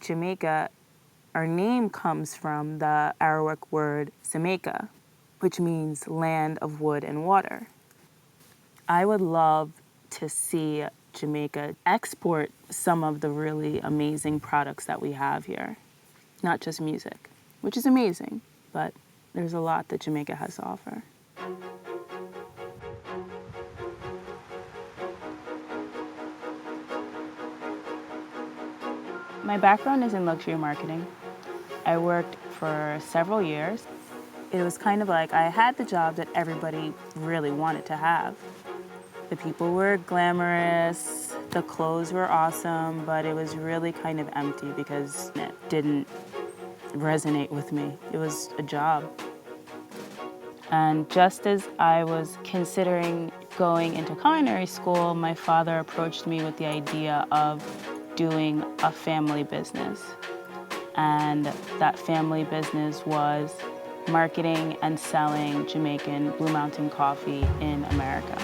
Jamaica, our name comes from the Arawak word Jamaica, which means land of wood and water. I would love to see Jamaica export some of the really amazing products that we have here. Not just music, which is amazing, but there's a lot that Jamaica has to offer. My background is in luxury marketing. I worked for several years. It was kind of like I had the job that everybody really wanted to have. The people were glamorous, the clothes were awesome, but it was really kind of empty because it didn't resonate with me. It was a job. And just as I was considering going into culinary school, my father approached me with the idea of doing a family business. And that family business was marketing and selling Jamaican Blue Mountain coffee in America.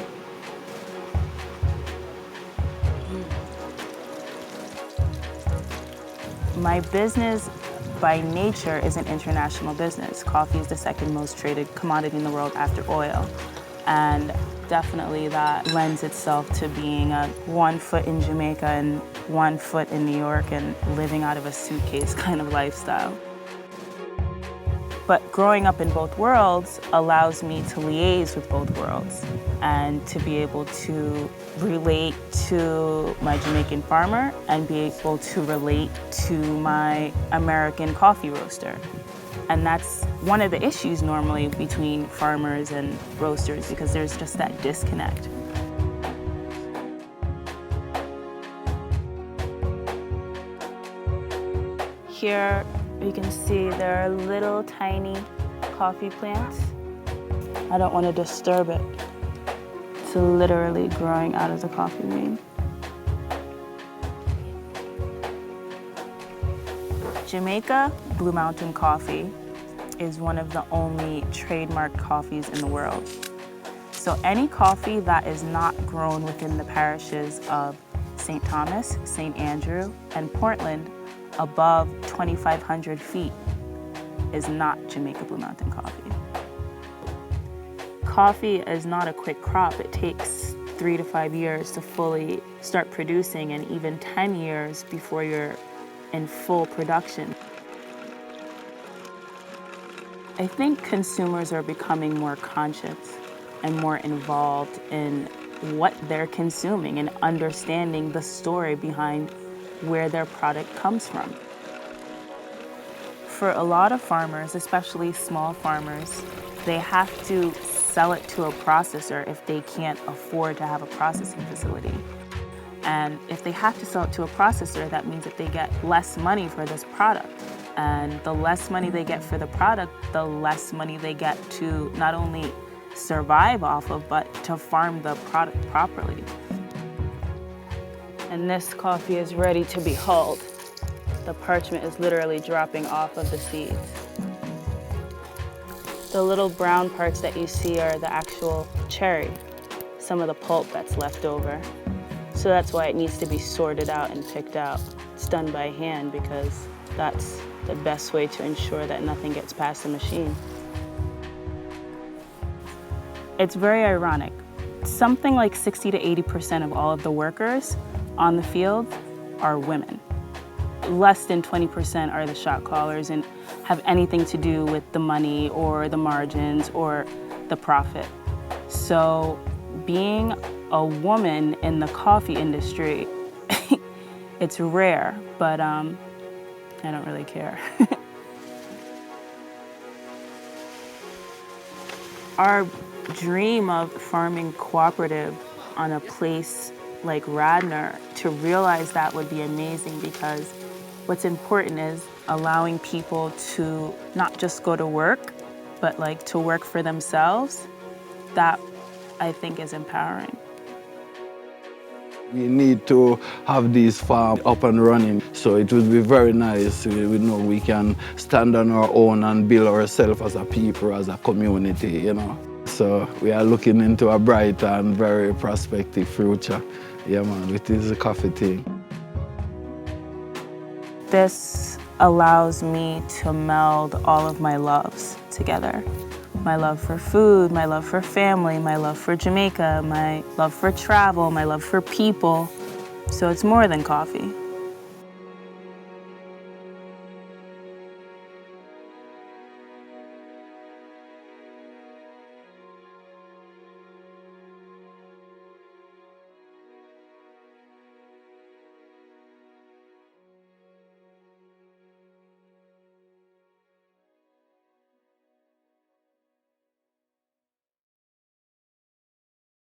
My business by nature is an international business. Coffee is the second most traded commodity in the world after oil. And definitely that lends itself to being one foot in Jamaica and one foot in New York and living out of a suitcase kind of lifestyle. But growing up in both worlds allows me to liaise with both worlds and to be able to relate to my Jamaican farmer and be able to relate to my American coffee roaster. And that's one of the issues normally between farmers and roasters because there's just that disconnect. Here you can see there are little tiny coffee plants. I don't want to disturb it. It's literally growing out of the coffee bean. Jamaica Blue Mountain coffee is one of the only trademarked coffees in the world. So any coffee that is not grown within the parishes of St. Thomas, St. Andrew, and Portland above 2,500 feet is not Jamaica Blue Mountain coffee. Coffee is not a quick crop. It takes 3 to 5 years to fully start producing and even 10 years before you're in full production. I think consumers are becoming more conscious and more involved in what they're consuming and understanding the story behind where their product comes from. For a lot of farmers, especially small farmers, they have to sell it to a processor if they can't afford to have a processing facility. And if they have to sell it to a processor, that means that they get less money for this product. And the less money they get for the product, the less money they get to not only survive off of, but to farm the product properly. And this coffee is ready to be hulled. The parchment is literally dropping off of the seeds. The little brown parts that you see are the actual cherry, some of the pulp that's left over. So that's why it needs to be sorted out and picked out. It's done by hand because that's the best way to ensure that nothing gets past the machine. It's very ironic. Something like 60 to 80% of all of the workers on the field are women. Less than 20% are the shot callers and have anything to do with the money or the margins or the profit. So being a woman in the coffee industry, it's rare, but I don't really care. Our dream of farming cooperative on a place like Radnor, to realize that would be amazing because what's important is allowing people to not just go to work, but like to work for themselves. That I think is empowering. We need to have these farms up and running, so it would be very nice. We know we can stand on our own and build ourselves as a people, as a community, you know. So we are looking into a bright and very prospective future, yeah man, with this coffee thing. This allows me to meld all of my loves together. My love for food, my love for family, my love for Jamaica, my love for travel, my love for people. So it's more than coffee.